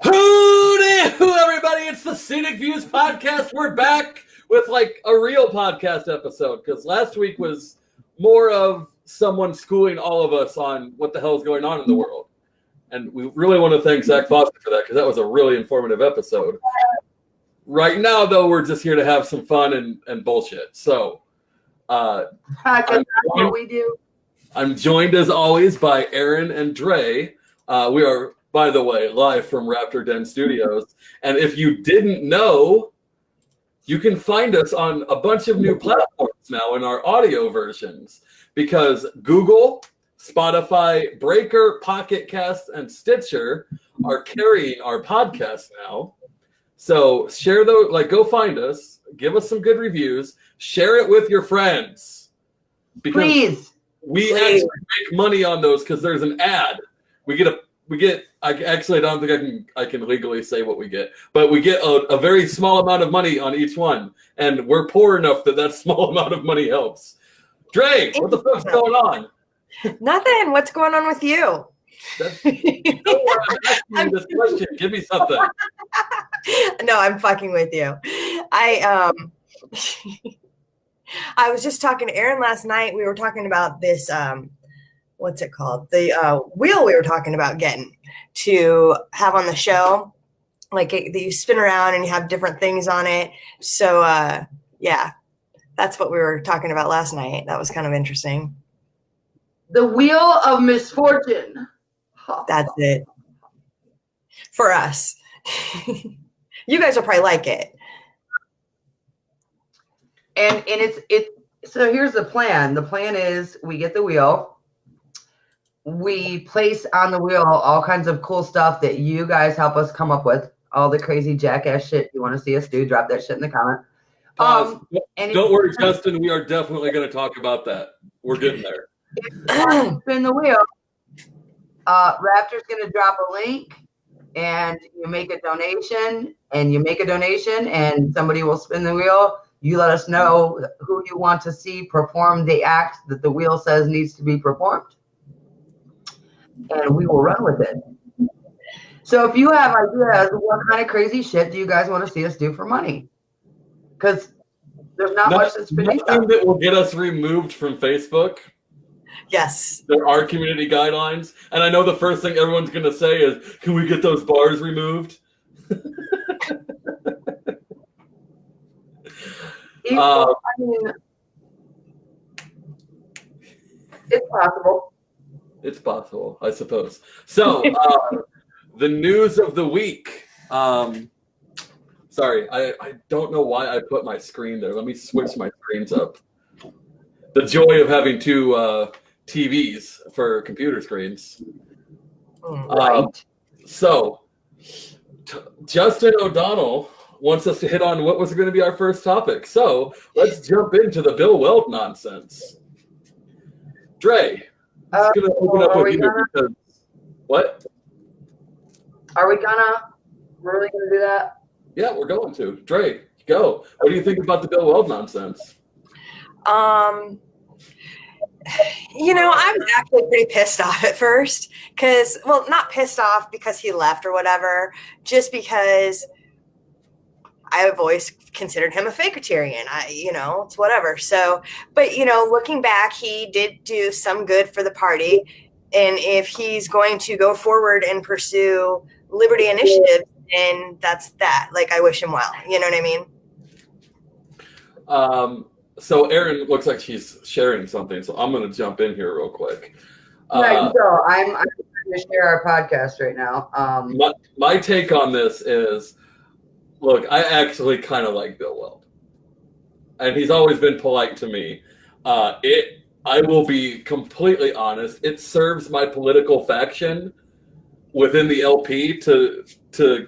Hoo-dee-hoo, everybody! It's the Scenic Views podcast. We're back with like a real podcast episode because last week was more of someone schooling all of us on what the hell is going on in the world. And we really want to thank Zach Foster for that because that was a really informative episode. Right now, though, we're just here to have some fun and bullshit. So, that's what we do. I'm joined as always by Aaron and Dre. We are, by the way, live from Raptor Den Studios. And if you didn't know, you can find us on a bunch of new platforms now in our audio versions because Google, Spotify, Breaker, Pocket Cast, and Stitcher are carrying our podcast now. So share those, go find us, give us some good reviews, share it with your friends. Because Please. Actually make money on those because there's an ad. We get I don't think I can legally say what we get, but we get a very small amount of money on each one, and we're poor enough that small amount of money helps. Dre, what the fuck's going on? Nothing. What's going on with you? I'm asking you this question. Give me something. No, I'm fucking with you. I was just talking to Aaron last night. We were talking about this, what's it called? The wheel we were talking about getting to have on the show. Like that you spin around and you have different things on it. So, yeah, that's what we were talking about last night. That was kind of interesting. The wheel of misfortune. That's it. For us. You guys will probably like it. And it's so here's the plan. The plan is we get the wheel. We place on the wheel all kinds of cool stuff that you guys help us come up with. All the crazy jackass shit you want to see us do. Drop that shit in the comment. Don't worry, Justin. We are definitely going to talk about that. We're getting there. If you spin the wheel, Raptor's going to drop a link, and you make a donation, and somebody will spin the wheel. You let us know who you want to see perform the act that the wheel says needs to be performed, and we will run with it. So if you have ideas, what kind of crazy shit do you guys want to see us do for money? Because there's not much that's been done. Nothing that will get us removed from Facebook. Yes. There are community guidelines. And I know the first thing everyone's going to say is, can we get those bars removed? I mean, it's possible. It's possible, I suppose. So, the news of the week. Sorry, I don't know why I put my screen there. Let me switch my screens up. The joy of having two TVs for computer screens. Right. So, Justin O'Donnell wants us to hit on what was going to be our first topic. So, let's jump into the Bill Weld nonsense. Dre, I'm going to open up with you because what? Are we really gonna do that? Yeah, we're going to. Dre, go. What do you think about the Bill Weld nonsense? I'm actually pretty pissed off at first because, well, not pissed off because he left or whatever, just because I have always considered him a fakeitarian. It's whatever. So, but, looking back, he did do some good for the party. And if he's going to go forward and pursue liberty initiatives, then that's that. Like, I wish him well. You know what I mean? So Erin looks like she's sharing something, so I'm going to jump in here real quick. Right, so I'm trying to share our podcast right now. My take on this is, look, I actually kind of like Bill Weld, and he's always been polite to me. I will be completely honest. It serves my political faction within the LP to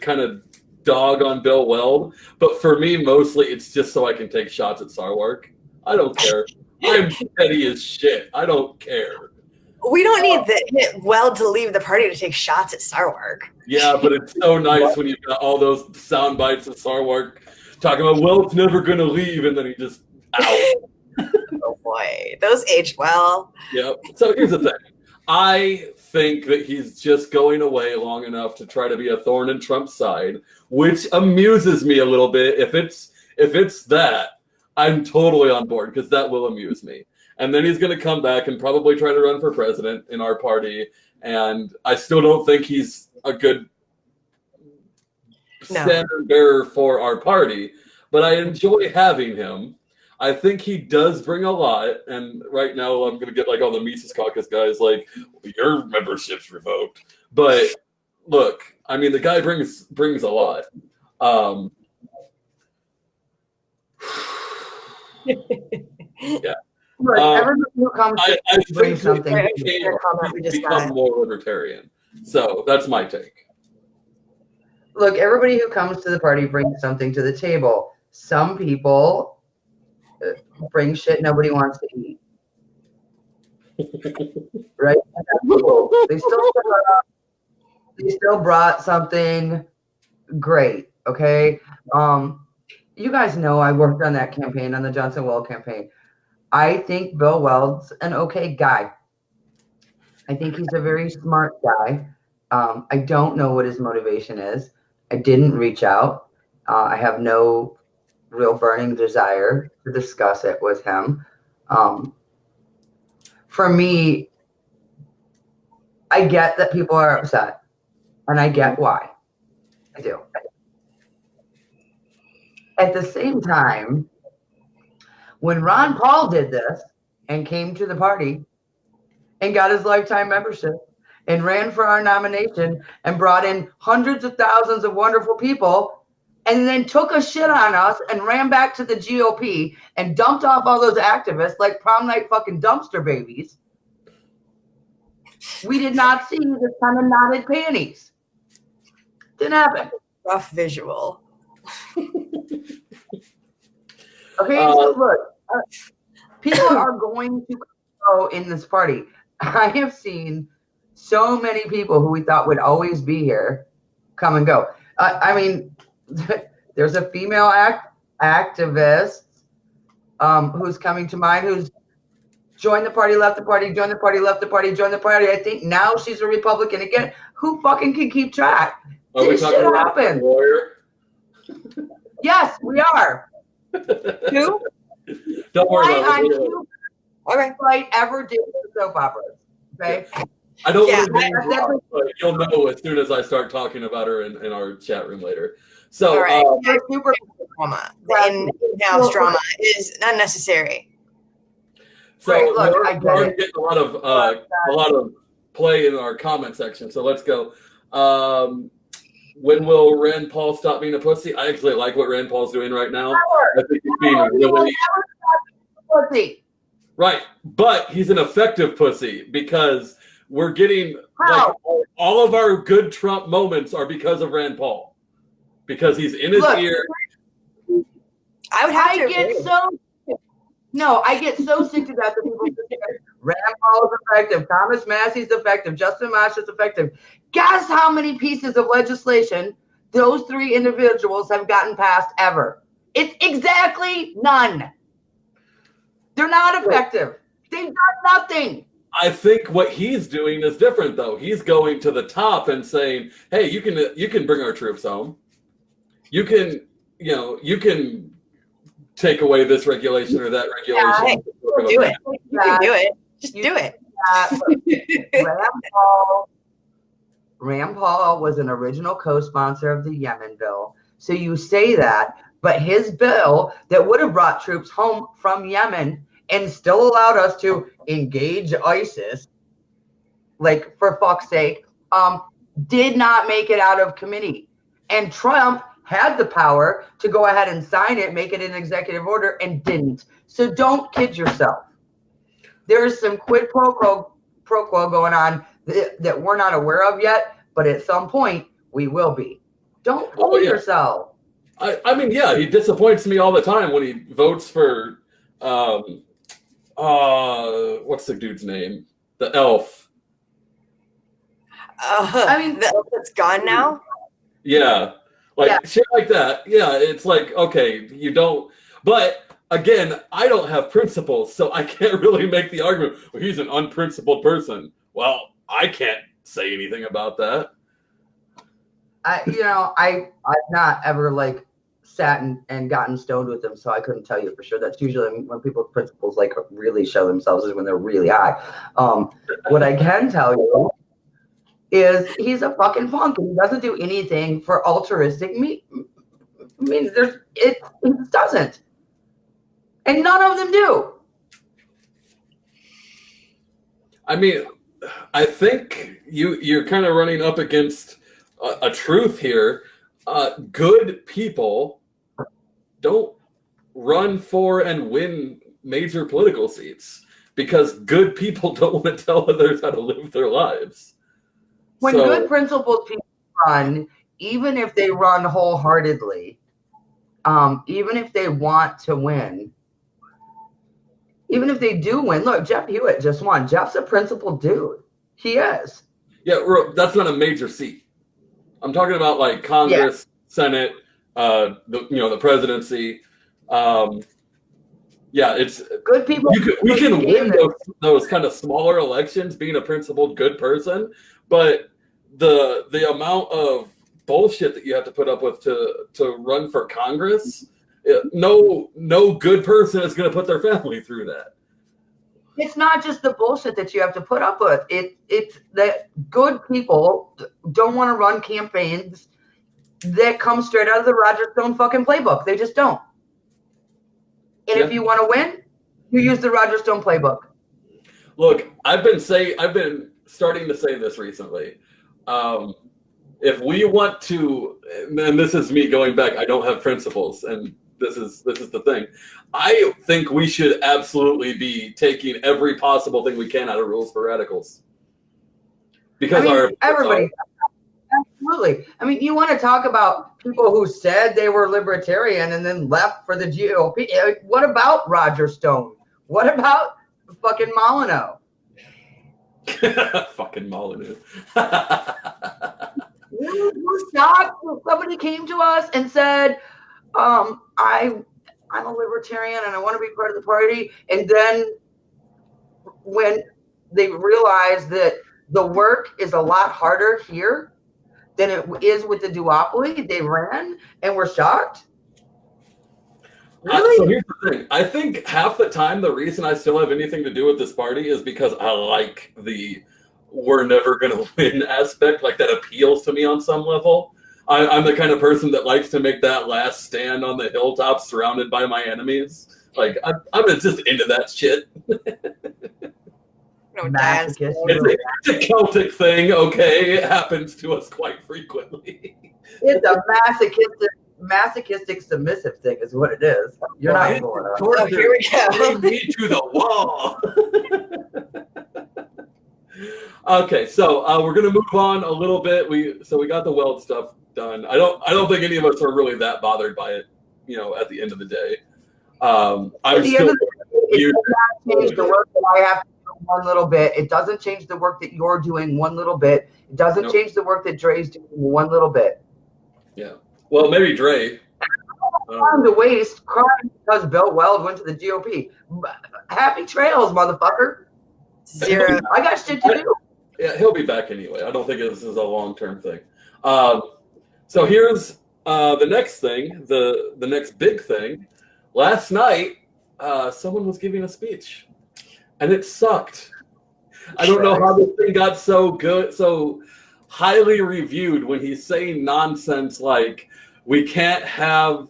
kind of dog on Bill Weld, but for me, mostly it's just so I can take shots at Sarwark. I don't care. I'm petty as shit. I don't care. We don't need Weld to leave the party to take shots at Sarwark. Yeah, but it's so nice when you've got all those sound bites of Sarwark talking about Weld's never going to leave, and then he just out. Oh boy, those aged well. Yep. So here's the thing. I think that he's just going away long enough to try to be a thorn in Trump's side, which amuses me a little bit. If it's that, I'm totally on board because that will amuse me. And then he's going to come back and probably try to run for president in our party. And I still don't think he's a good standard bearer for our party, but I enjoy having him. I think he does bring a lot, and right now I'm going to get like all the Mises Caucus guys like, your membership's revoked. But look, I mean, the guy brings a lot. Yeah. Everybody who comes I bring think something. he's become more libertarian. So that's my take. Look, everybody who comes to the party brings something to the table. Some people bring shit nobody wants to eat. Right? They still brought something great. Okay. You guys know I worked on that campaign, on the Johnson Weld campaign. I think Bill Weld's an okay guy. I think he's a very smart guy. I don't know what his motivation is. I didn't reach out. I have no real burning desire to discuss it with him. For me, I get that people are upset, and I get why. I do. At the same time, when Ron Paul did this and came to the party and got his lifetime membership and ran for our nomination and brought in hundreds of thousands of wonderful people and then took a shit on us and ran back to the GOP and dumped off all those activists like prom night fucking dumpster babies, we did not see this kind of knotted panties. Didn't happen. Rough visual. Okay, so look, people are going to go in this party. I have seen so many people who we thought would always be here come and go. I mean, there's a female activist who's coming to mind who's joined the party, left the party, joined the party, left the party, joined the party. I think now she's a Republican again. Who fucking can keep track? This shit happens. Yes, we are. Who? Don't worry about it. Okay. Like ever did with soap operas. Okay. I don't want to name her, but you'll know as soon as I start talking about her in our chat room later. So, all right. Super drama. The in-house drama is unnecessary. So right, look, we're getting a lot of play in our comment section. So let's go. When will Rand Paul stop being a pussy? I actually like what Rand Paul's doing right now. I think he's being really pussy. Right, but he's an effective pussy because we're getting like all of our good Trump moments are because of Rand Paul, because he's in his ear. I get so sick to death of people say Rand Paul is effective, Thomas Massey's effective, Justin Amash is effective. Guess how many pieces of legislation those three individuals have gotten passed ever? It's exactly none. They're not effective. They've done nothing. I think what he's doing is different, though. He's going to the top and saying, "Hey, you can bring our troops home. You can take away this regulation or that regulation." Yeah, do it. You can do it. Just do it. Rand Paul was an original co-sponsor of the Yemen bill. So you say that, but his bill that would have brought troops home from Yemen and still allowed us to engage ISIS, like for fuck's sake, did not make it out of committee. And Trump had the power to go ahead and sign it, make it an executive order, and didn't. So don't kid yourself. There is some quid pro quo going on that we're not aware of yet, but at some point we will be. Don't fool yourself. I mean, yeah, he disappoints me all the time when he votes for what's the dude's name? The elf. I mean, the elf that's gone now? Yeah. Shit like that. Yeah, it's like, okay, you don't, but again, I don't have principles, so I can't really make the argument, well, he's an unprincipled person. Well, I can't say anything about that. I've not ever like sat and gotten stoned with them, so I couldn't tell you for sure. That's usually when people's principles like really show themselves is when they're really high. What I can tell you is he's a fucking punk and he doesn't do anything for altruistic means. It doesn't, and none of them do. I mean, I think you're kind of running up against a truth here. Good people don't run for and win major political seats because good people don't want to tell others how to live their lives. When good principled people run, even if they run wholeheartedly, even if they want to win, even if they do win, look, Jeff Hewitt just won. Jeff's a principled dude. He is. Yeah, that's not a major seat. I'm talking about like Congress, Senate, the presidency. It's good people. We can win those kind of smaller elections being a principled good person, but the amount of bullshit that you have to put up with to run for Congress, no good person is going to put their family through that. It's not just the bullshit that you have to put up with. It's that good people don't want to run campaigns that come straight out of the Roger Stone fucking playbook. They just don't. And if you want to win, you use the Roger Stone playbook. Look, I've been starting to say this recently. If we want to, and this is me going back, I don't have principles, and this is the thing. I think we should absolutely be taking every possible thing we can out of Rules for Radicals. Because everybody, absolutely. I mean, you want to talk about people who said they were libertarian and then left for the GOP. What about Roger Stone? What about fucking Molyneux? Fucking Molyneux. We're shocked when somebody came to us and said, I'm a libertarian and I want to be part of the party. And then when they realized that the work is a lot harder here than it is with the duopoly, they ran and were shocked. Really? So here's the thing. I think half the time the reason I still have anything to do with this party is because I like the we're never going to win aspect. Like that appeals to me on some level. I'm the kind of person that likes to make that last stand on the hilltop surrounded by my enemies. Like, I'm just into that shit. It's a Celtic thing, okay? It happens to us quite frequently. It's a masochistic submissive thing is what it is. You're not going on. Oh, here we go. Bring me to the wall. Okay, so we're gonna move on a little bit. We got the Weld stuff done. I don't think any of us are really that bothered by it. At the end of the day, I'm still. It does not change the work that I have to do one little bit. It doesn't change the work that you're doing one little bit. It doesn't change the work that Dre's doing one little bit. Yeah. Well, maybe Dre. Time to waste crying because Bill Weld went to the GOP. Happy trails, motherfucker. Zero. I got shit to do. Yeah, he'll be back anyway. I don't think this is a long-term thing. So here's the next thing, the next big thing. Last night, someone was giving a speech, and it sucked. I don't know how this thing got so good, so highly reviewed when he's saying nonsense like we can't have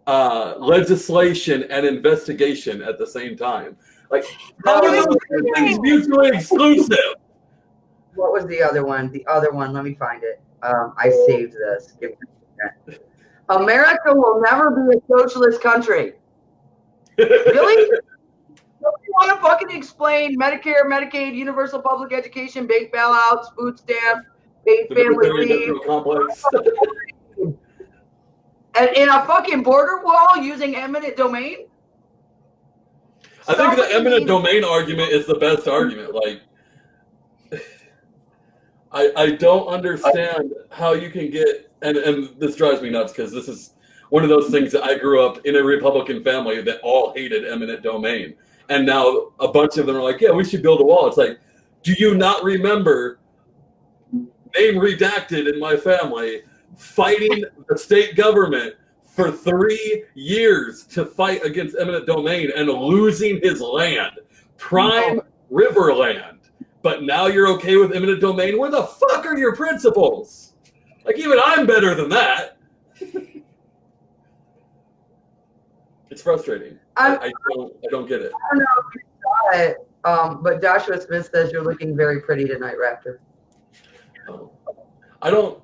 legislation and investigation at the same time. Like, how are those things mutually exclusive? What was the other one? The other one, let me find it. I saved this. Give me a second. America will never be a socialist country. Really? Don't you want to fucking explain Medicare, Medicaid, universal public education, bank bailouts, food stamps, paid family leave, and in a fucking border wall using eminent domain? I think the eminent domain argument is the best argument. Like, I don't understand how you can get, and this drives me nuts because this is one of those things that I grew up in a Republican family that all hated eminent domain. And now a bunch of them are like, yeah, we should build a wall. It's like, Do you not remember, name redacted in my family, fighting the state government for 3 years to fight against eminent domain and losing his land, prime river land? But now you're okay with eminent domain? Where the fuck are your principles? Like, even I'm better than that. It's frustrating. I don't get it. I don't know if you saw it, but Joshua Smith says you're looking very pretty tonight, Raptor. Oh.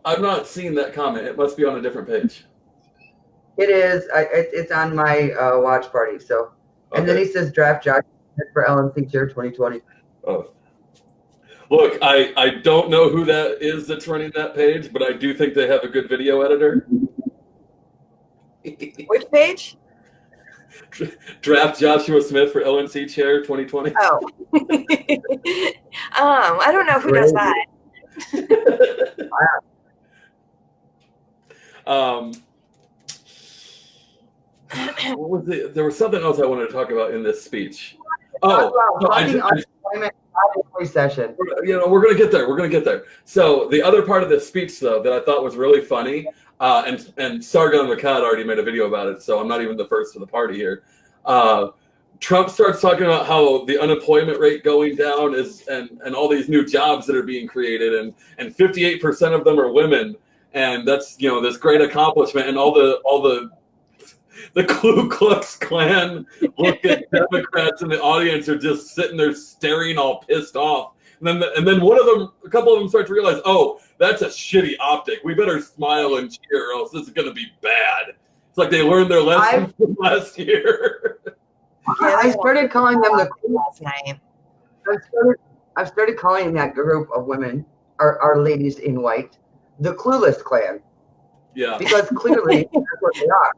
I've not seen that comment. It must be on a different page. It is. It's on my watch party. So, and then he says draft Joshua Smith for LNC Chair 2020. Oh. Look, I don't know who that is that's running that page, but I do think they have a good video editor. Which page? Draft Joshua Smith for LNC Chair 2020. Oh. I don't know who does that. What was it? There was something else I wanted to talk about in this speech. Session. You know, we're gonna get there. We're gonna get there. So the other part of this speech, though, that I thought was really funny, and Sargon Makad already made a video about it, so I'm not even the first to the party here. Trump starts talking about how the unemployment rate going down is, and all these new jobs that are being created, and 58% of them are women, and that's, you know, this great accomplishment, and all the Ku Klux Klan looking Democrats in the audience are just sitting there staring all pissed off. And then a couple of them start to realize, oh, that's a shitty optic. We better smile and cheer or else this is going to be bad. It's like they learned their lesson from last year. I started calling them last night. I've started calling that group of women, our ladies in white, the Clueless Clan. Yeah. Because clearly that's what they are.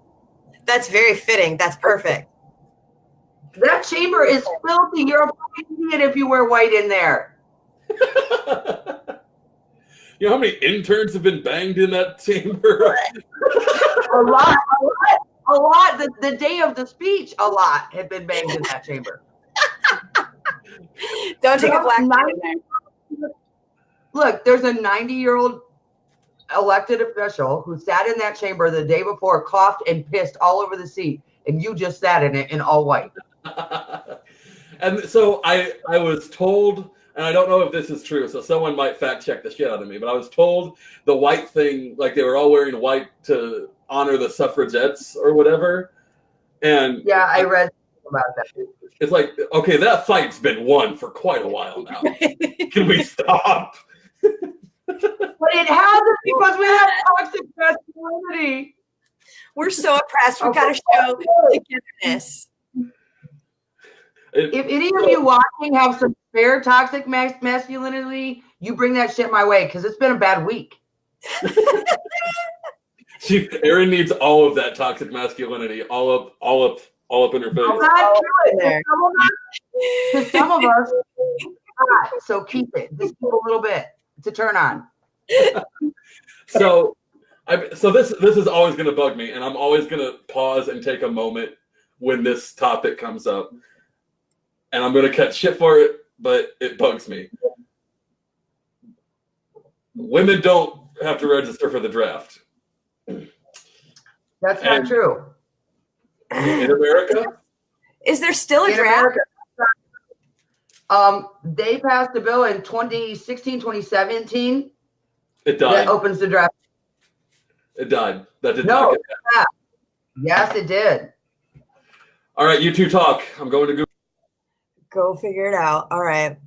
That's very fitting. That's perfect. That chamber is filthy. You're a fucking idiot if you wear white in there. You know how many interns have been banged in that chamber? A lot. The day of the speech, a lot had been banged in that chamber. Don't take a black man in there. Look, there's a 90-year-old elected official who sat in that chamber the day before, coughed and pissed all over the seat, and you just sat in it in all white. And so I was told, and I don't know if this is true, so someone might fact check the shit out of me, but I was told the white thing, like they were all wearing white to honor the suffragettes or whatever. And yeah, I read about that. It's like, okay, that fight's been won for quite a while now. Can we stop? But it hasn't, because we have toxic masculinity. We're so oppressed. We've got to show togetherness. If any of you watching have some spare toxic masculinity, you bring that shit my way, because it's been a bad week. Erin needs all of that toxic masculinity, all up in her face. I'm not doing there. Some of us, so keep it. Just keep a little bit to turn on. So this is always going to bug me, and I'm always going to pause and take a moment when this topic comes up, and I'm going to catch shit for it, but it bugs me. Women don't have to register for the draft. That's not true. In America? Is there still a In draft? America, they passed a bill in 2016, 2017. It died. That opens the draft. It died. That did not get passed. Yes, it did. All right, you two talk. I'm going to Google. Go figure it out. All right.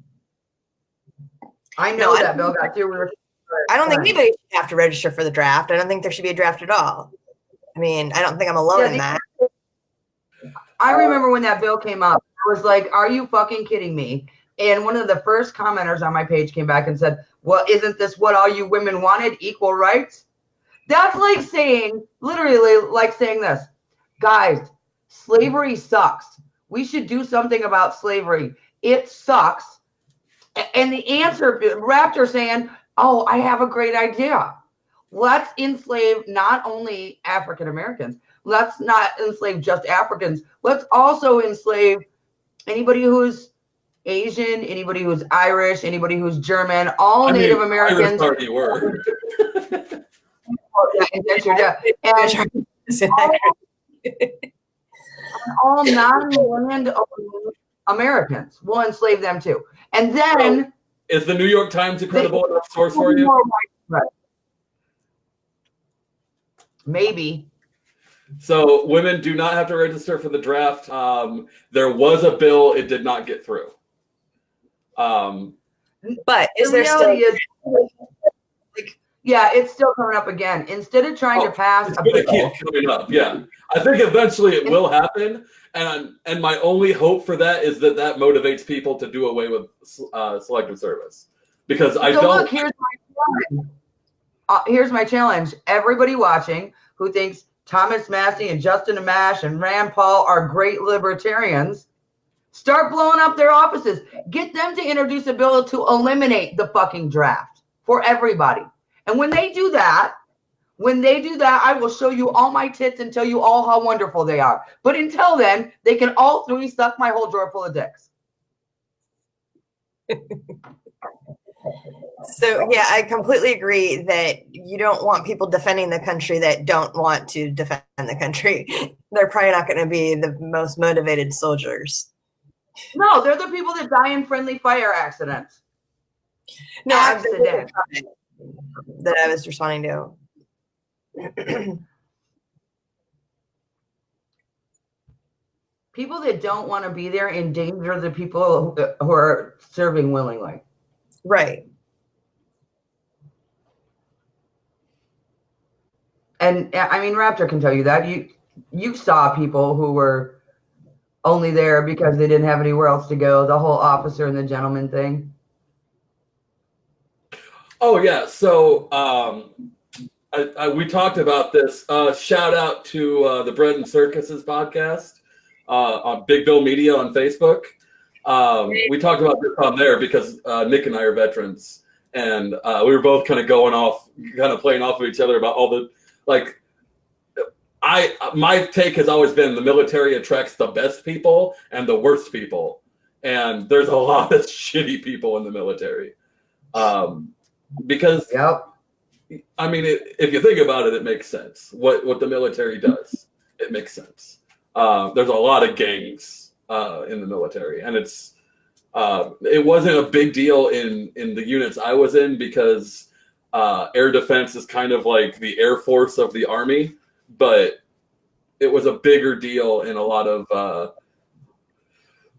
I know that bill got through. I don't think anybody should have to register for the draft. I don't think there should be a draft at all. I mean, I don't think I'm alone in that. I remember when that bill came up, I was like, are you fucking kidding me? And one of the first commenters on my page came back and said, well, isn't this what all you women wanted? Equal rights? That's like saying, literally like saying this, guys, slavery sucks. We should do something about slavery. It sucks. And the answer, Raptor saying, oh, I have a great idea. Let's enslave not only African Americans. Let's not enslave just Africans. Let's also enslave anybody who's Asian, anybody who's Irish, anybody who's German, all Native Americans. Irish already were. And all non-land Americans. We'll enslave them too. And then is the New York Times a credible enough source for you? Maybe. So women do not have to register for the draft. There was a bill, it did not get through. But is there still? Yeah, it's still coming up again. Instead of trying to pass it's a gonna bill, keep coming up. Yeah, I think eventually it will happen, and my only hope for that is that motivates people to do away with selective service, because I don't. Look, here's my challenge. Everybody watching who thinks Thomas Massey and Justin Amash and Rand Paul are great libertarians, start blowing up their offices. Get them to introduce a bill to eliminate the fucking draft for everybody. And when they do that, I will show you all my tits and tell you all how wonderful they are. But until then, they can all three suck my whole drawer full of dicks. So, yeah, I completely agree that you don't want people defending the country that don't want to defend the country. They're probably not going to be the most motivated soldiers. No, they're the people that die in friendly fire accidents. No, Accident. That I was responding to. People that don't want to be there endanger the people who are serving willingly. Right. And I mean, Raptor can tell you that. You saw people who were only there because they didn't have anywhere else to go, the whole officer and the gentleman thing. Oh yeah, so we talked about this. Shout out to the Bread and Circuses podcast on Big Bill Media on Facebook. We talked about this on there because Nick and I are veterans, and we were both kind of going off, kind of playing off of each other about all the like. My take has always been the military attracts the best people and the worst people, and there's a lot of shitty people in the military. Because I mean, if you think about it, it makes sense. What the military does, it makes sense. There's a lot of gangs in the military, and it wasn't a big deal in the units I was in because air defense is kind of like the Air Force of the Army, but it was a bigger deal in a lot of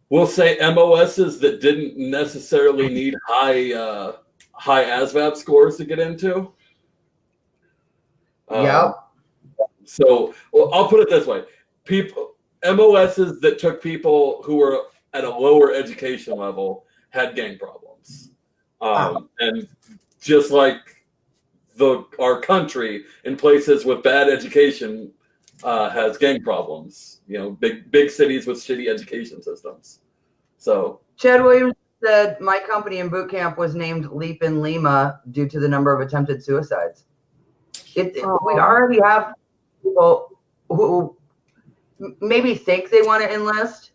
we'll say MOSs that didn't necessarily need high ASVAB scores to get into. So, well, I'll put it this way: MOSs that took people who were at a lower education level had gang problems, and just like our country in places with bad education has gang problems. You know, big cities with shitty education systems. So Chad Williams said my company in boot camp was named Leap in Lima due to the number of attempted suicides. We already have people who maybe think they want to enlist,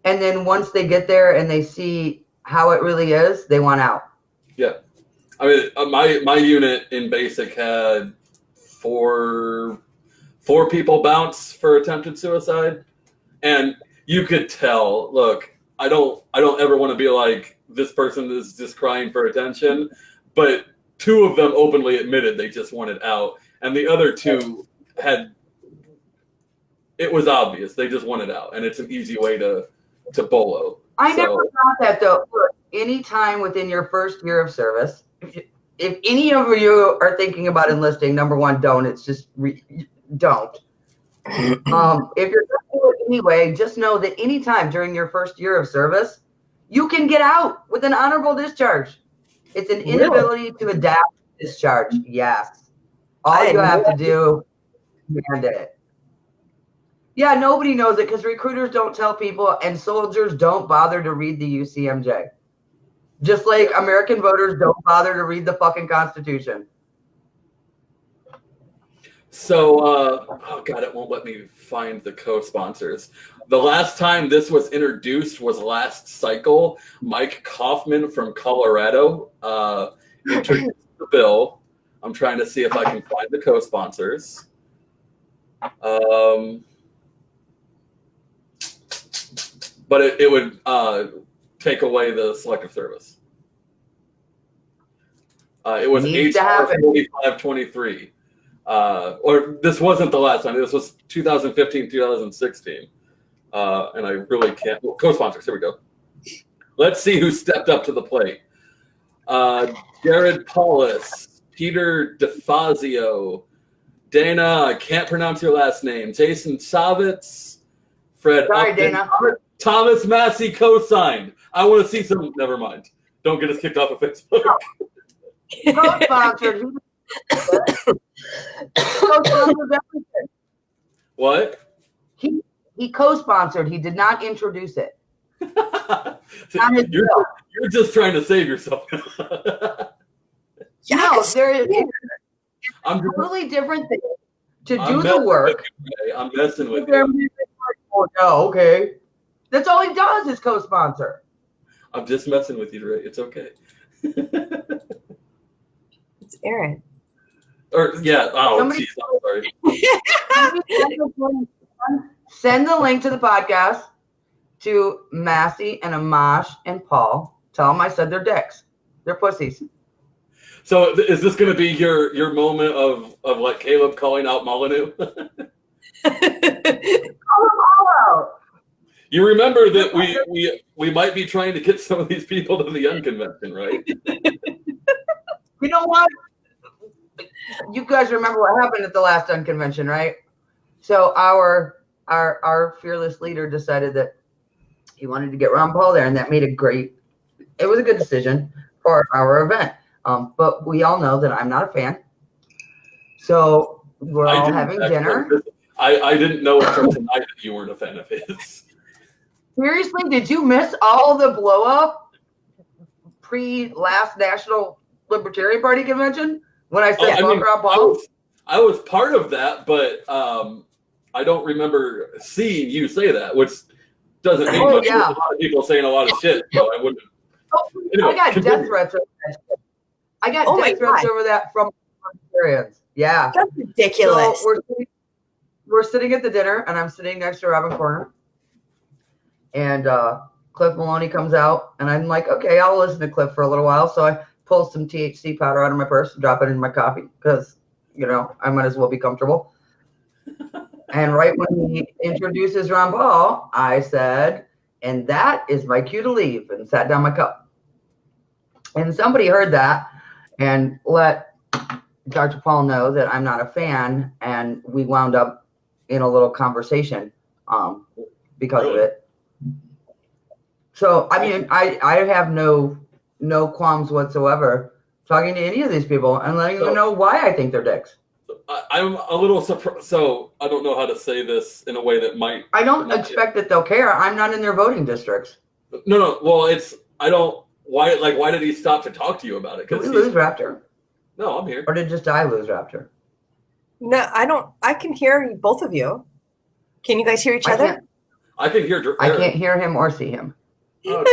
and then once they get there and they see how it really is, they want out. Yeah, I mean, my unit in basic had four people bounce for attempted suicide, and you could tell. Look, I don't ever want to be like this person is just crying for attention, but two of them openly admitted they just wanted out, and the other two it was obvious they just wanted out, and it's an easy way to bolo. I never thought that though. Look, any time within your first year of service, if any of you are thinking about enlisting, number one, don't. It's just don't. If you're going to do it anyway, just know that any time during your first year of service, you can get out with an honorable discharge. It's an inability to adapt to discharge. Yes. All you have to do is demand it. Yeah, nobody knows it because recruiters don't tell people and soldiers don't bother to read the UCMJ. Just like American voters don't bother to read the fucking Constitution. So, oh God, it won't let me find the co-sponsors. The last time this was introduced was last cycle. Mike Kaufman from Colorado introduced the bill. I'm trying to see if I can find the co-sponsors. But it would take away the selective service. It was HR 4523. Or this wasn't the last time. This was 2015, 2016. And I really can't. Well, co-sponsors, here we go. Let's see who stepped up to the plate. Jared Paulus, Peter DeFazio, Dana, I can't pronounce your last name, Jason Savitz, Fred Sorry, Upton, Dana. Thomas Massey co-signed. I want to see some. Never mind. Don't get us kicked off of Facebook. Co-sponsored. Co-sponsored everything. What? He co-sponsored. He did not introduce it. You're just trying to save yourself. Yes. No, there is I'm just, totally different thing to I'm do the work. I'm messing with you. Oh, okay. That's all he does is co-sponsor. I'm just messing with you, Ray. It's okay. It's Aaron. Or yeah. Oh, Somebody- geez, I'm sorry. Send the link to the podcast to Massey and Amash and Paul. Tell them I said they're dicks. They're pussies. So is this going to be your moment of like Caleb calling out Molyneux? Call them all out. You remember that we might be trying to get some of these people to the UnConvention, right? You know what? You guys remember what happened at the last UnConvention, right? So our fearless leader decided that he wanted to get Ron Paul there, and that made it was a good decision for our event. But we all know that I'm not a fan. So we're all having dinner. I didn't know until tonight that you weren't a fan of his. Seriously, did you miss all the blow up pre-last National Libertarian Party convention when I said Ron Paul? I was part of that, but I don't remember seeing you say that, which doesn't mean much. Yeah. A lot of people saying a lot of shit, so I wouldn't. Anyway, I got death threats over that shit. I got death threats over that from experience. Yeah. That's ridiculous. So we're sitting at the dinner, and I'm sitting next to Robin Corner. And Cliff Maloney comes out, and I'm like, okay, I'll listen to Cliff for a little while. So I pull some THC powder out of my purse and drop it in my coffee because, I might as well be comfortable. And right when he introduces Ron Paul, I said, and that is my cue to leave, and sat down my cup. And somebody heard that and let Dr. Paul know that I'm not a fan, and we wound up in a little conversation because of it. So, I mean, I have no qualms whatsoever talking to any of these people and letting them know why I think they're dicks. I'm a little surprised. So I don't know how to say this in a way that might. I don't expect that they'll care. I'm not in their voting districts. No. Well, I don't. Why did he stop to talk to you about it? Did we lose Raptor? No, I'm here. Or did just I lose Raptor? No, I don't. I can hear both of you. Can you guys hear each other? I can hear. I can't hear him or see him. Oh,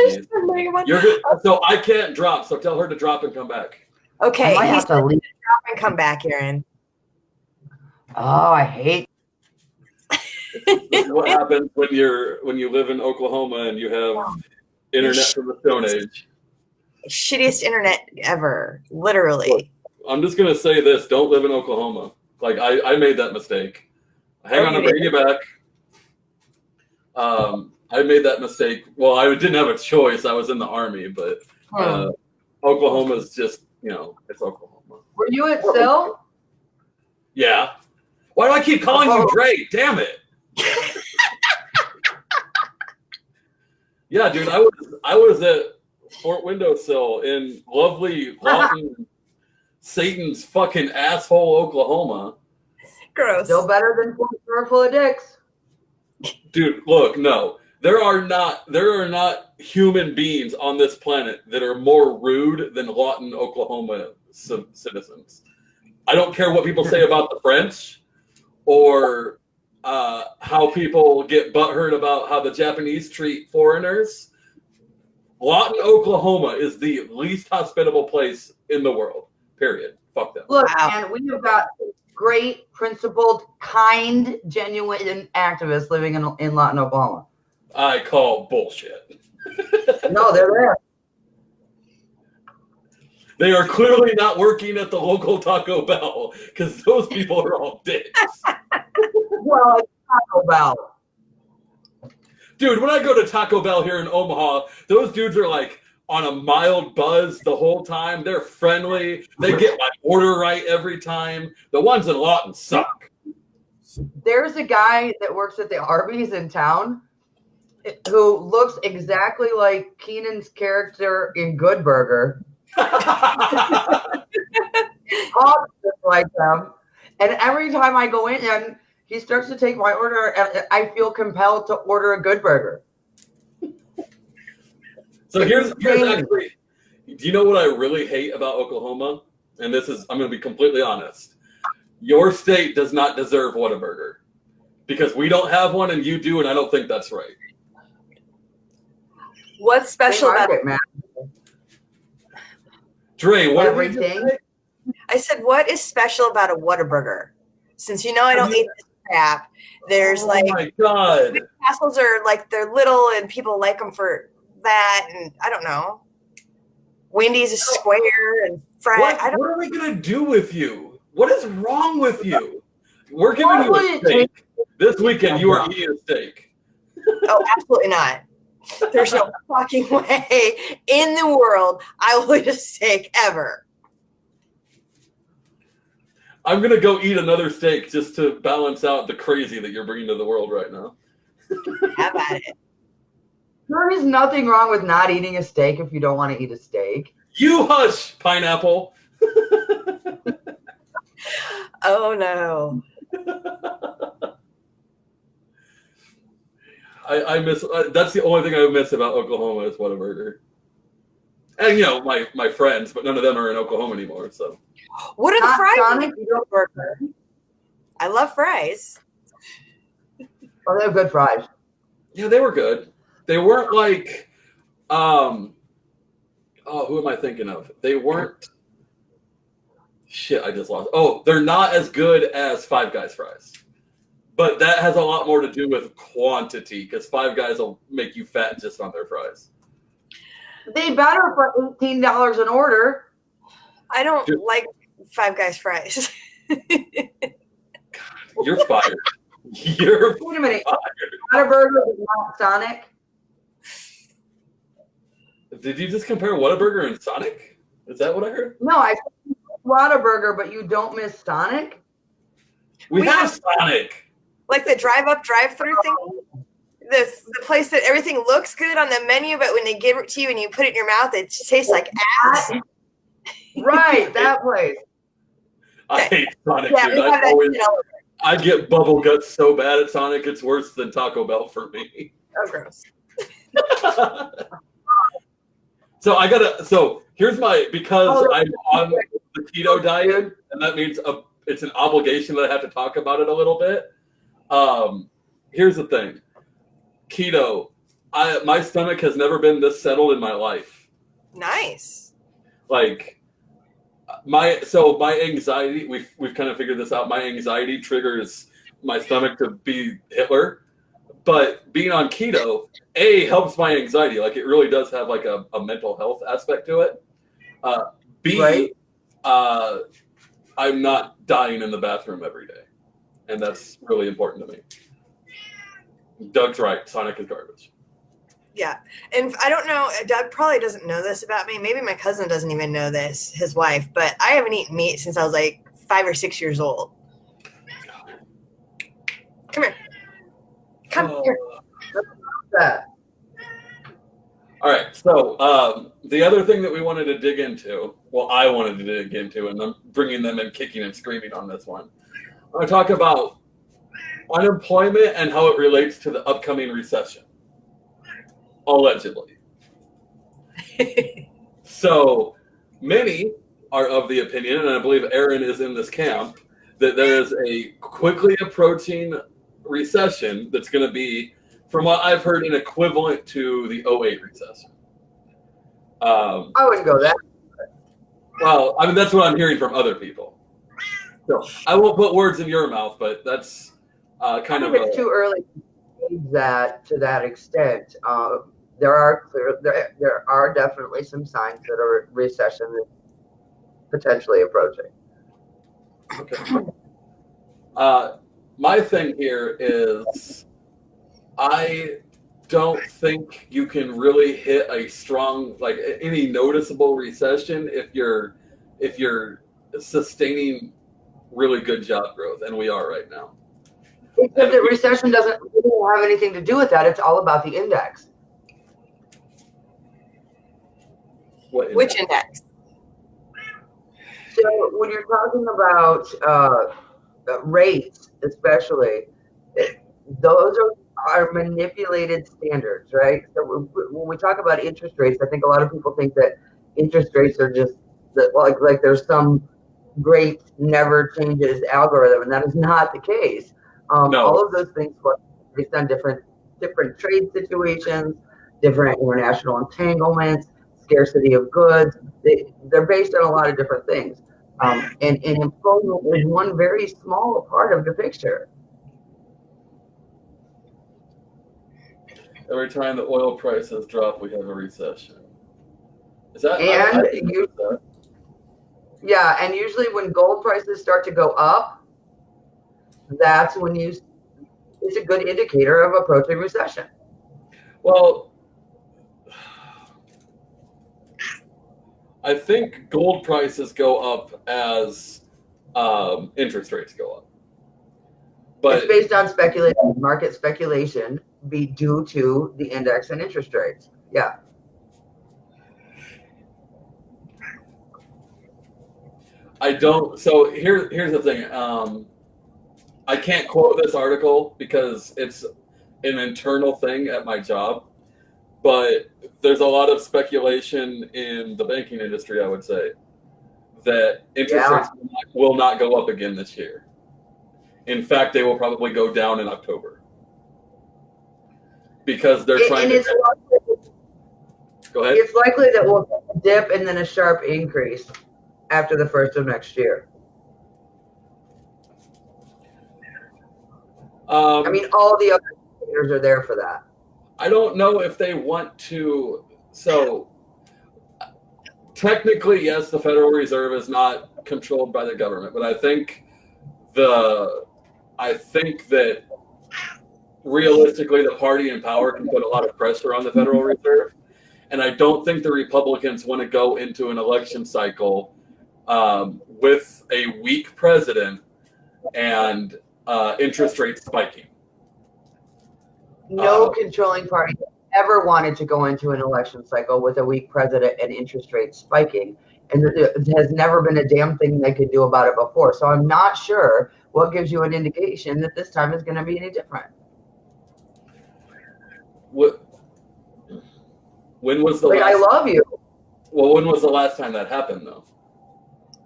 you're good. So I can't drop. So tell her to drop and come back. Okay, I have to leave. Drop and come back, Aaron. Oh, I hate. What happens when you live in Oklahoma and you have internet from the Stone Age? Shittiest internet ever, literally. I'm just gonna say this: don't live in Oklahoma. Like I made that mistake. Hang on, I'm bringing you back. I made that mistake. Well, I didn't have a choice. I was in the Army, but Oklahoma's just, it's Oklahoma. Were you at Sill? Yeah. Why do I keep calling you Drake? Damn it. Yeah, dude, I was at Fort Windowsill in lovely Lawton, Satan's fucking asshole, Oklahoma. Gross. Still better than Fort full of dicks. Dude, look, no. There are not human beings on this planet that are more rude than Lawton, Oklahoma citizens. I don't care what people say about the French. or how people get butthurt about how the Japanese treat foreigners. Lawton, Oklahoma is the least hospitable place in the world. Period. Fuck them. Look, Wow. and we have got great, principled, kind, genuine activists living in Lawton, Oklahoma. I call bullshit. No, they're there. They are clearly not working at the local Taco Bell because those people are all dicks. Well, it's Taco Bell. Dude, when I go to Taco Bell here in Omaha, those dudes are like on a mild buzz the whole time. They're friendly. They get my order right every time. The ones in Lawton suck. There's a guy that works at the Arby's in town who looks exactly like Keenan's character in Good Burger. Talks just like them. And every time I go in and he starts to take my order, and I feel compelled to order a Good Burger. So here's actually, do you know what I really hate about Oklahoma? And this is, I'm going to be completely honest. Your state does not deserve Whataburger because we don't have one and you do, and I don't think that's right. What's special about it, man? Dre, what Everything. I said, what is special about a Whataburger? Since you know I don't eat this crap, there's oh like my God. castles are like they're little and people like them for that, and I don't know. Wendy's is square and fried. What are we gonna do with you? What is wrong with you? We're giving What you would a it steak. This weekend you are eating a steak. Oh, absolutely not. There's no fucking way in the world I will eat a steak ever. I'm gonna go eat another steak just to balance out the crazy that you're bringing to the world right now. Have at it. There is nothing wrong with not eating a steak if you don't want to eat a steak. You hush, pineapple. Oh no. I miss. That's the only thing I miss about Oklahoma is Whataburger. And you know my friends, but none of them are in Oklahoma anymore. So What are the Not fries? Sonic, in a burger? I love fries. Oh, they have good fries. yeah, they were good. They weren't like, oh, who am I thinking of? They weren't. Shit, I just lost. Oh, they're not as good as Five Guys fries. But that has a lot more to do with quantity because Five Guys will make you fat just on their fries. They better for $18 an order. I don't Dude. like Five Guys fries. You're fired. You're Wait a minute. fired. Whataburger is not Sonic. Did you just compare Whataburger and Sonic? Is that what I heard? No, I said Whataburger, but you don't miss Sonic. We have Sonic. Like the drive-through thing. The place that everything looks good on the menu, but when they give it to you and you put it in your mouth, it tastes like ass. Right, that place. I hate Sonic, Yeah, dude. we have that. I get bubble guts so bad at Sonic, it's worse than Taco Bell for me. Oh, gross. So here's because I'm on the keto diet, and that means it's an obligation that I have to talk about it a little bit. Here's the thing. Keto, my stomach has never been this settled in my life. Nice. Like my anxiety, we've kind of figured this out. My anxiety triggers my stomach to be Hitler, but being on keto, helps my anxiety. Like it really does have like a mental health aspect to it. B, Right. I'm not dying in the bathroom every day, and that's really important to me. Doug's right. Sonic is garbage. Yeah. And I don't know, Doug probably doesn't know this about me. Maybe my cousin doesn't even know this, his wife, but I haven't eaten meat since I was like 5 or 6 years old. Come here. Come here. That. All right. So the other thing that we wanted to dig into, I wanted to dig into, and I'm bringing them in kicking and screaming on this one. I want to talk about unemployment and how it relates to the upcoming recession. Allegedly. So many are of the opinion, and I believe Aaron is in this camp, that there is a quickly approaching recession that's going to be, from what I've heard, an equivalent to the '08 recession. I wouldn't go that. Well, I mean, that's what I'm hearing from other people. So I won't put words in your mouth, but that's kind of It's too early to say that to that extent. There are definitely some signs that a recession is potentially approaching. Okay. My thing here is I don't think you can really hit a strong, like any noticeable recession if you're sustaining really good job growth, and we are right now. Because the recession doesn't really have anything to do with that. It's all about the index. What index? Which index? So when you're talking about rates, especially, those are manipulated standards, right? So when we talk about interest rates, I think a lot of people think that interest rates are just like there's some great never changes algorithm, and that is not the case. No. All of those things based on different trade situations, different international entanglements, scarcity of goods. They're based on a lot of different things. And employment is one very small part of the picture. Every time the oil prices drop, we have a recession. Is that? Yeah, and usually when gold prices start to go up, that's when it's a good indicator of approaching recession. Well, I think gold prices go up as interest rates go up. But it's based on speculation, market speculation, be due to the index and interest rates. Yeah. I don't. So here's the thing. I can't quote this article because it's an internal thing at my job. But there's a lot of speculation in the banking industry, I would say, that interest rates will not go up again this year. In fact, they will probably go down in October. Because they're trying to... Go ahead. It's likely that we'll dip and then a sharp increase after the first of next year. I mean, all the other indicators are there for that. I don't know if they want to. So technically, yes, the Federal Reserve is not controlled by the government, but I think that realistically, the party in power can put a lot of pressure on the Federal Reserve, and I don't think the Republicans want to go into an election cycle with a weak president and interest rates spiking. No controlling party ever wanted to go into an election cycle with a weak president and interest rates spiking. And there has never been a damn thing they could do about it before. So I'm not sure what gives you an indication that this time is going to be any different. When was the last? I love you. Well, when was the last time that happened, though?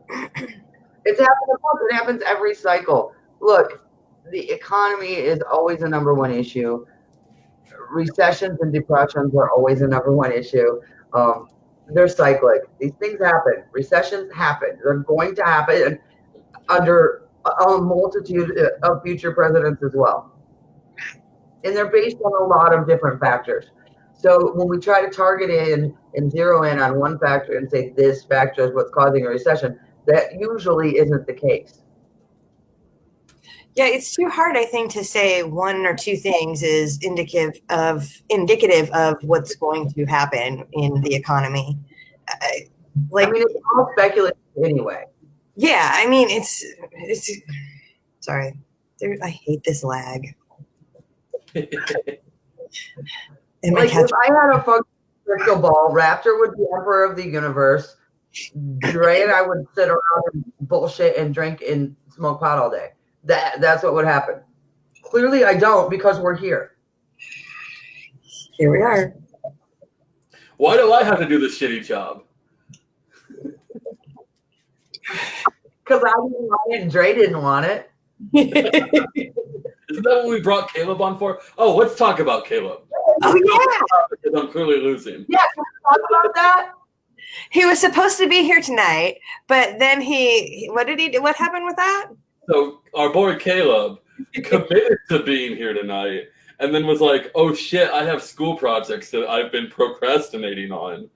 It's happened a month. It happens every cycle. Look, the economy is always a number one issue. Recessions and depressions are always a number one issue. They're cyclic. These things happen. Recessions happen. They're going to happen under a multitude of future presidents as well. And they're based on a lot of different factors. So when we try to target in and zero in on one factor and say this factor is what's causing a recession, that usually isn't the case. Yeah, it's too hard, I think, to say one or two things is indicative of what's going to happen in the economy. I mean, it's all speculative anyway. Yeah, I mean, it's sorry. I hate this lag. Like if I had a fucking crystal ball, Raptor would be emperor of the universe. Dre and I would sit around and bullshit and drink and smoke pot all day. That's what would happen. Clearly I don't, because we're here. Here we are. Why do I have to do this shitty job? Because I didn't want it and Dre didn't want it. Isn't that what we brought Caleb on for? Oh, let's talk about Caleb. Oh yeah. Because I'm clearly losing. Yeah, can we talk about that? He was supposed to be here tonight, but then what did he do? What happened with that? So our boy Caleb committed to being here tonight and then was like, oh shit, I have school projects that I've been procrastinating on.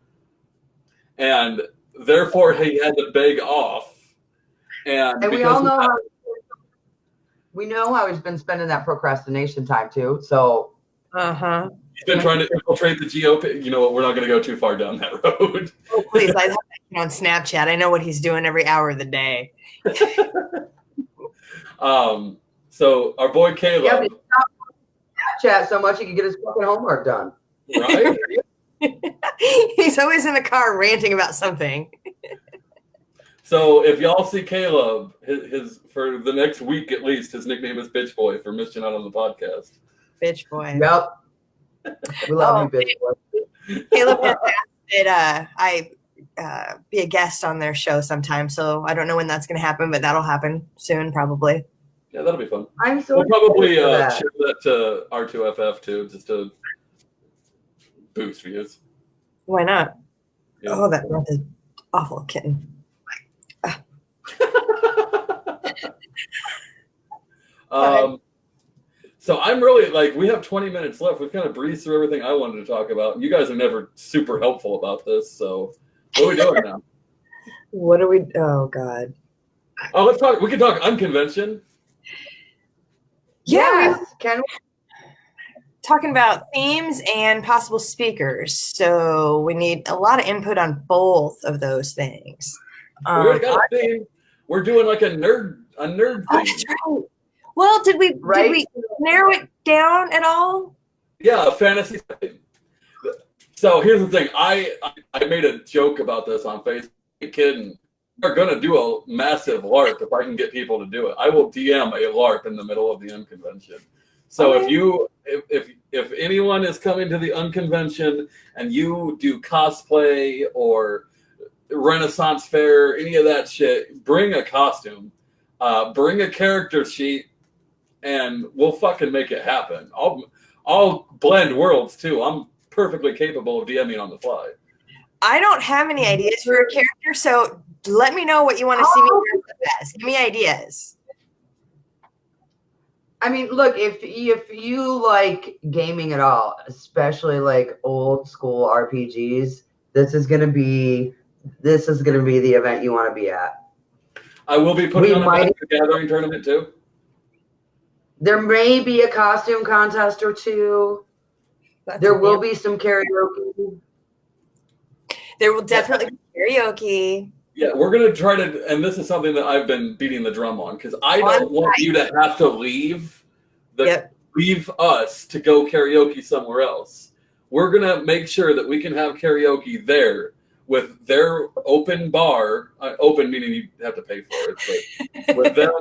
And therefore he had to beg off. And we all know how he's been spending that procrastination time too. So he's been trying to infiltrate the GOP. You know what? We're not going to go too far down that road. Oh, please, I have that on Snapchat. I know what he's doing every hour of the day. So our boy Caleb. Yeah, but he stopped Snapchat so much he could get his fucking homework done. Right? He's always in the car ranting about something. So if y'all see Caleb, his for the next week at least, his nickname is Bitch Boy for missing out on the podcast. Bitch boy. Yep. We love you, Bitch Boy. Caleb has asked that I be a guest on their show sometime, so I don't know when that's going to happen, but that'll happen soon, probably. Yeah, that'll be fun. I'm so we'll probably excited for that. share that to R2FF too, just to boost views. Why not? Yeah. Oh, that breath is awful, kitten. So I'm really like, we have 20 minutes left. We've kind of breezed through everything I wanted to talk about. You guys are never super helpful about this. So what are we doing now? What are we? Oh God. Oh, let's talk. We can talk UnConvention. Yeah, Yes. Can we? talking about themes and possible speakers. So we need a lot of input on both of those things. We already got a theme. We're doing like a nerd Oh, thing. that's right. Well, did we narrow it down at all? Yeah, a fantasy thing. So here's the thing. I made a joke about this on Facebook. Hey, kidding. We're gonna do a massive LARP if I can get people to do it. I will DM a LARP in the middle of the UnConvention. So if anyone is coming to the UnConvention and you do cosplay or Renaissance fair, any of that shit, bring a costume, bring a character sheet, and we'll fucking make it happen. I'll blend worlds too. I'm perfectly capable of DMing on the fly. I don't have any ideas for a character, so let me know what you want to see me do the best. Give me ideas. I mean, look, if you like gaming at all, especially like old school RPGs, this is gonna be the event you want to be at. I will be putting on a Magic the Gathering tournament too. There may be a costume contest or two. There will be some karaoke. There will definitely be karaoke. Yeah, we're going to try to, and this is something that I've been beating the drum on, because I don't want you to have to leave us to go karaoke somewhere else. We're going to make sure that we can have karaoke there with their open bar, open meaning you have to pay for it, but with them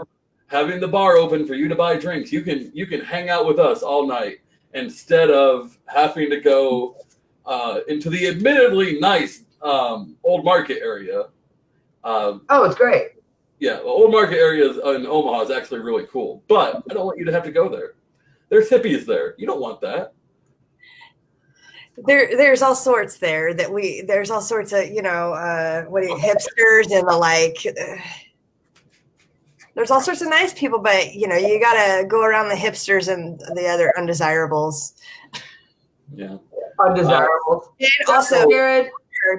having the bar open for you to buy drinks, you can hang out with us all night instead of having to go into the admittedly nice Old Market area. It's great. Yeah, the Old Market area in Omaha is actually really cool, but I don't want you to have to go there. There's hippies there. You don't want that. There's all sorts there there's all sorts of, hipsters and the like. There's all sorts of nice people, but you gotta go around the hipsters and the other undesirables. Yeah. Undesirables. And also, Jared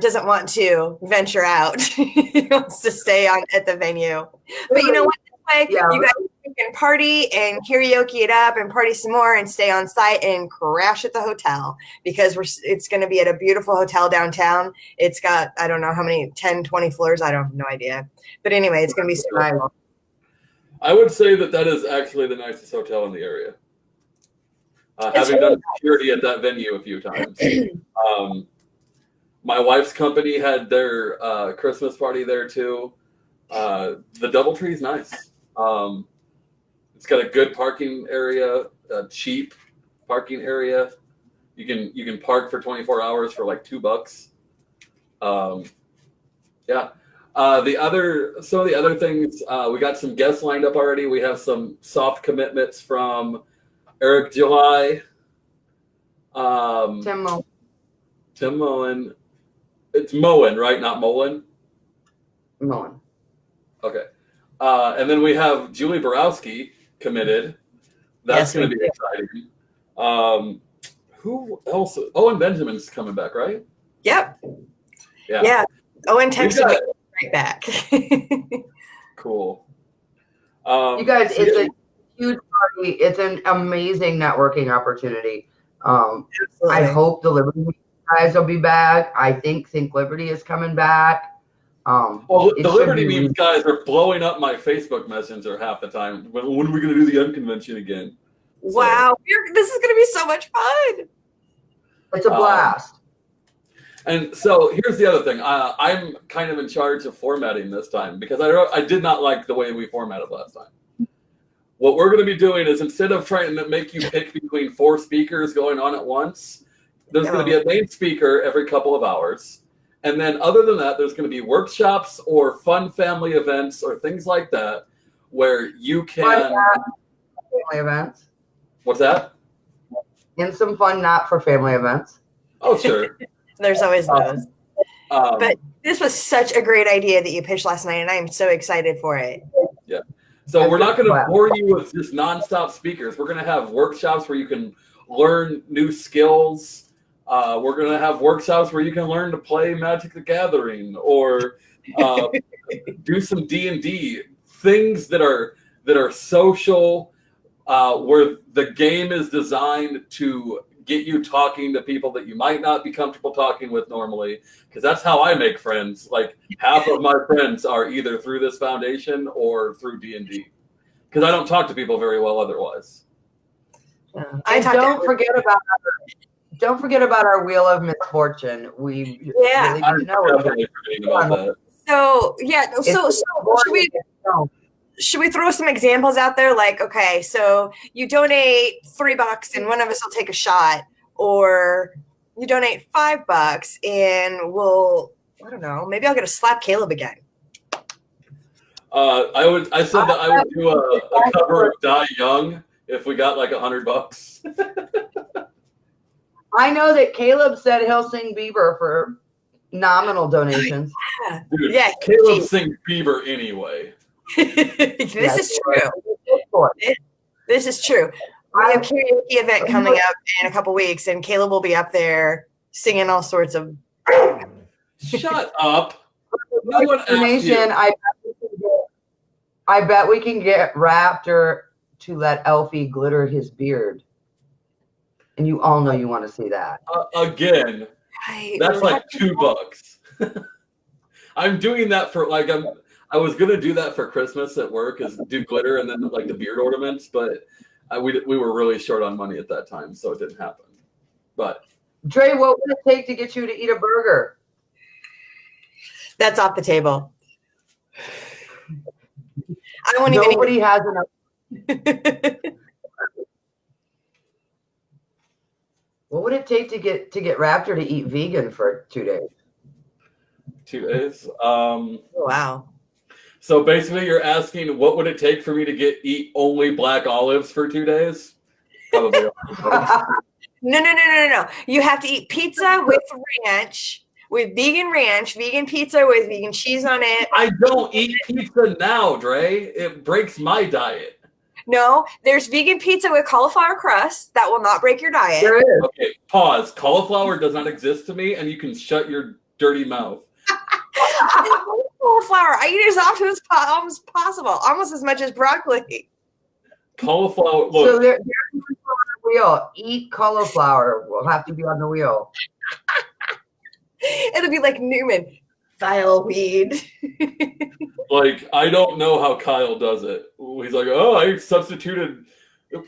doesn't want to venture out. He wants to stay at the venue. But you know what? This way, you guys can party and karaoke it up and party some more and stay on site and crash at the hotel because it's going to be at a beautiful hotel downtown. It's got, I don't know how many, 10, 20 floors. I don't have no idea. But anyway, it's going to be so nice. I would say that is actually the nicest hotel in the area. Having done security at that venue a few times. My wife's company had their Christmas party there too. The DoubleTree is nice. It's got a good parking area, a cheap parking area. You can park for 24 hours for like $2. Yeah. Some of the other things, we got some guests lined up already. We have some soft commitments from Eric July, Tim Mullen. It's Moen, right? Not Mullen. Mullen. Okay. And then we have Julie Borowski committed. That's going to be exciting. Who else? Owen Benjamin's coming back, right? Yep. Yeah. Owen texted me right back. Cool. You guys, it's a huge party. It's an amazing networking opportunity. I hope the Liberty guys will be back. I think Liberty is coming back. Well, the Liberty Memes guys are blowing up my Facebook Messenger half the time. When are we going to do the UnConvention again? Wow, this is going to be so much fun. It's a blast. And so here's the other thing. I'm kind of in charge of formatting this time because I did not like the way we formatted last time. What we're going to be doing is instead of trying to make you pick between 4 speakers going on at once, there's going to be a main speaker every couple of hours. And then other than that, there's going to be workshops or fun family events or things like that where you can... Family events. What's that? And some fun not for family events. Oh, sure. There's always those. But this was such a great idea that you pitched last night, and I'm so excited for it. Yeah. So we're not going to bore you with just nonstop speakers. We're going to have workshops where you can learn new skills. We're going to have workshops where you can learn to play Magic the Gathering or do some D&D, things that are social, where the game is designed to get you talking to people that you might not be comfortable talking with normally, because that's how I make friends. Like half of my friends are either through this foundation or through D&D, because I don't talk to people very well otherwise. Don't forget about our Wheel of Misfortune. We really didn't know about that. So should we throw some examples out there? Like, okay, so you donate $3 and one of us will take a shot, or you donate $5 and I don't know, maybe I'll get to slap Caleb again. I said that I would do a cover of Die Young if we got like $100. I know that Caleb said he'll sing Bieber for nominal donations. Dude, Caleb sings Bieber anyway. This is true. This is true. We have a karaoke event coming up in a couple weeks, and Caleb will be up there singing all sorts of. Shut up! No one asked you. I bet we can get Raptor to let Elfie glitter his beard, and you all know you want to see that again. That's like $2. I'm doing that for I was gonna do that for Christmas at work, is do glitter and then like the beard ornaments, but we were really short on money at that time, so it didn't happen. But Dre, what would it take to get you to eat a burger? That's off the table. I won't even. Nobody has enough. What would it take to get Raptor to eat vegan for 2 days? 2 days. Wow. So basically, you're asking what would it take for me to eat only black olives for 2 days? Probably. No. You have to eat pizza with ranch, with vegan pizza with vegan cheese on it. I don't eat pizza now, Dre. It breaks my diet. No, there's vegan pizza with cauliflower crust that will not break your diet. There is. Okay, pause. Cauliflower does not exist to me, and you can shut your dirty mouth. Cauliflower. I eat as often as possible, almost as much as broccoli. Cauliflower. Look. So there's on the wheel. Eat cauliflower. We'll have to be on the wheel. It'll be like Newman. Vile weed. Like, I don't know how Kyle does it. He's like, oh, I substituted.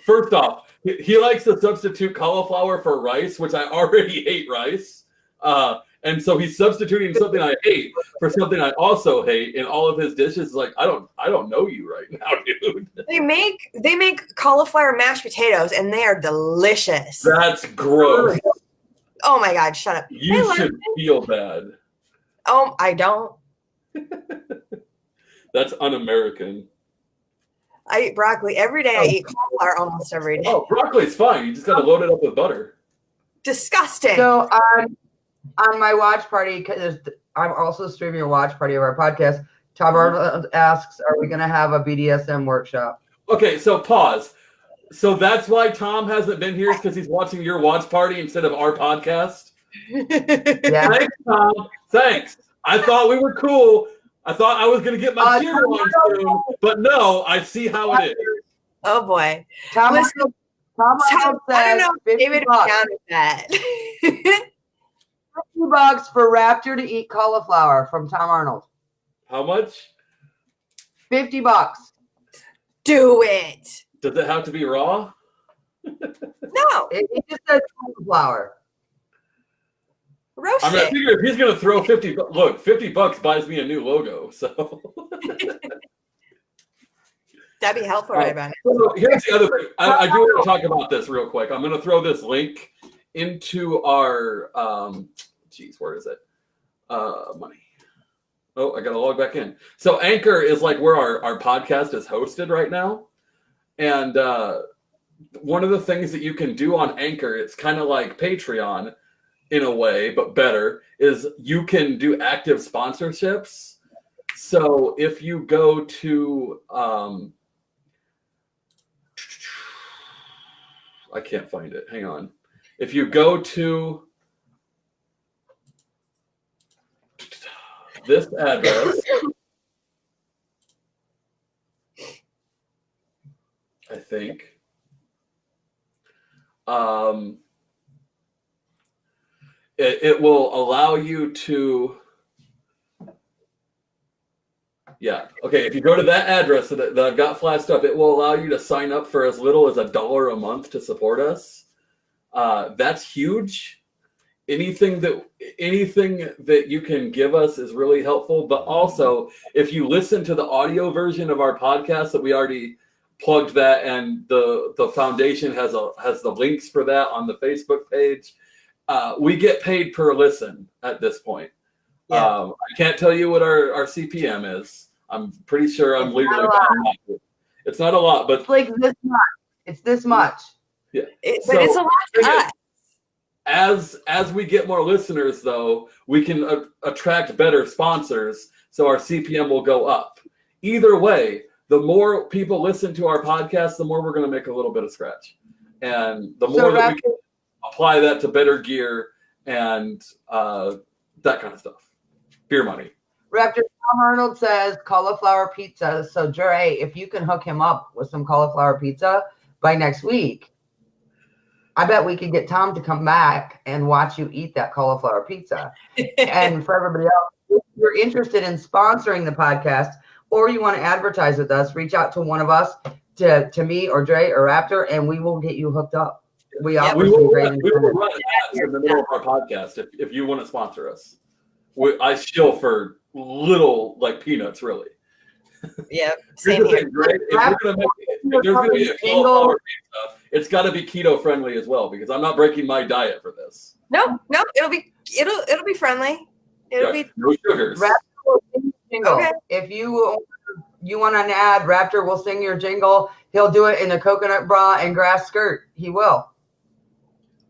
First off, he likes to substitute cauliflower for rice, which I already hate rice. And so he's substituting something I hate for something I also hate in all of his dishes. Like, I don't know you right now, dude. They make cauliflower mashed potatoes, and they are delicious. That's gross. Oh my God, shut up. You should feel bad. Oh, I don't. That's un-American. I eat broccoli every day. I eat cauliflower almost every day. Oh, broccoli's fine. You just got to load it up with butter. Disgusting. So on my watch party, because I'm also streaming a watch party of our podcast, Tom Arnold asks, are we going to have a BDSM workshop? Okay, so pause. So that's why Tom hasn't been here, because he's watching your watch party instead of our podcast? Yeah. Thanks, Tom. Thanks. I thought we were cool. I thought I was going to get my cheer on soon, but no, I see how it is. Oh, boy. Tom Listen, Arnold I don't says know if David $50 down with that. $50 for Raptor to eat cauliflower from Tom Arnold. How much? $50. Do it. Does it have to be raw? No. It just says cauliflower. Roast I mean, I it. figure if he's going to throw $50 buys me a new logo. So That'd be helpful, right, Bonnie? So here's the other thing. I do want to talk about this real quick. I'm going to throw this link into our, where is it? Money. Oh, I got to log back in. So Anchor is like where our podcast is hosted right now. And one of the things that you can do on Anchor, it's kind of like Patreon in a way, but better, is you can do active sponsorships. So if you go to, I can't find it. Hang on. If you go to this address, I think, it will allow you to, yeah. Okay, if you go to that address that I've got flashed up, it will allow you to sign up for as little as $1 a month to support us. That's huge. Anything that you can give us is really helpful. But also, if you listen to the audio version of our podcast, that we already plugged that, and the foundation has the links for that on the Facebook page. We get paid per listen at this point. Yeah. I can't tell you what our CPM is. I'm pretty sure I'm legally bound. It's not a lot, but it's like this much. It's this much. Yeah, but it's a lot to us. As we get more listeners, though, we can attract better sponsors, so our CPM will go up. Either way, the more people listen to our podcast, the more we're going to make a little bit of scratch, and the more that we can apply that to better gear and that kind of stuff. Beer money. Raptor, Tom Arnold says cauliflower pizza. So, Dre, if you can hook him up with some cauliflower pizza by next week, I bet we could get Tom to come back and watch you eat that cauliflower pizza. And for everybody else, if you're interested in sponsoring the podcast or you want to advertise with us, reach out to one of us, to me or Dre or Raptor, and we will get you hooked up. We will run ads in the middle of our podcast if you want to sponsor us. I shill for little, like peanuts, really. Yeah, same here. If there's going to be a cauliflower pizza, it's got to be keto friendly as well, because I'm not breaking my diet for this. No, it'll be friendly. It'll be no sugars. Raptor will sing your jingle. Okay. If you want an ad, Raptor will sing your jingle. He'll do it in a coconut bra and grass skirt. He will.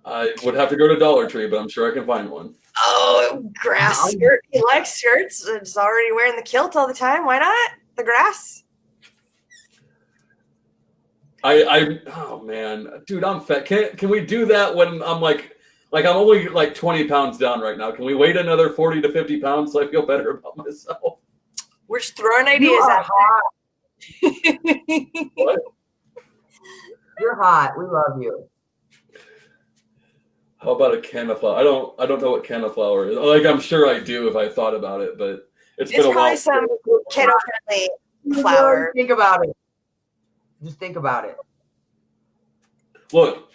I would have to go to Dollar Tree, but I'm sure I can find one. Oh, grass skirt. He likes skirts. It's already wearing the kilt all the time. Why not? The grass. Oh man, dude, I'm fat. Can we do that when I'm like I'm only like 20 pounds down right now? Can we wait another 40 to 50 pounds so I feel better about myself? We're just throwing ideas out there. What? You're hot. We love you. How about a can of flour? I don't know what can of flour is. Like, I'm sure I do if I thought about it, but it's been a while. It's probably some keto-friendly flour. Think about it. Just think about it. Look,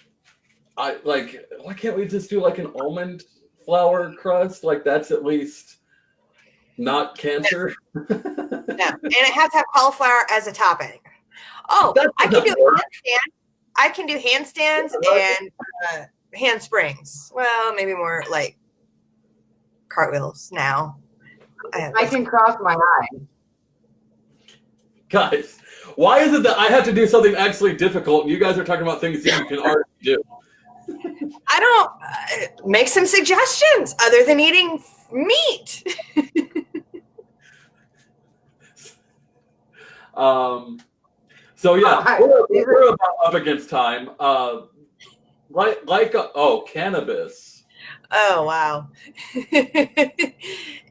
why can't we just do like an almond flour crust? Like, that's at least not cancer. No, and it has to have cauliflower as a topping. Oh, I can do handstands. I can do handstands and handsprings. Well, maybe more like cartwheels now. I can cross my eyes. Guys, why is it that I have to do something actually difficult and you guys are talking about things that you can already do? I don't make some suggestions other than eating meat. So yeah, we're about up against time. Cannabis. Oh wow.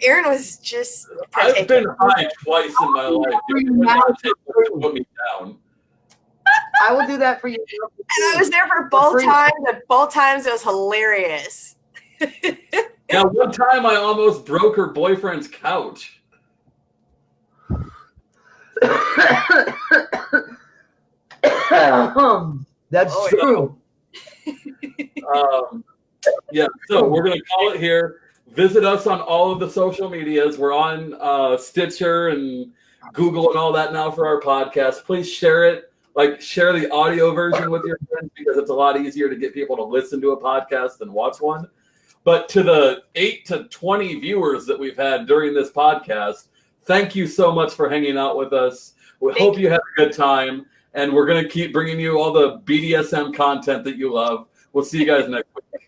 Aaron was just I've been high twice in my life. You cannot put me down. I will do that for you. And I was there for both times, and both times it was hilarious. Yeah, one time I almost broke her boyfriend's couch. That's true. Yeah, so we're going to call it here. Visit us on all of the social medias. We're on Stitcher and Google and all that now for our podcast. Please share it. Like, share the audio version with your friends because it's a lot easier to get people to listen to a podcast than watch one. But to the 8 to 20 viewers that we've had during this podcast, thank you so much for hanging out with us. We hope you had a good time, and we're going to keep bringing you all the BDSM content that you love. We'll see you guys next week.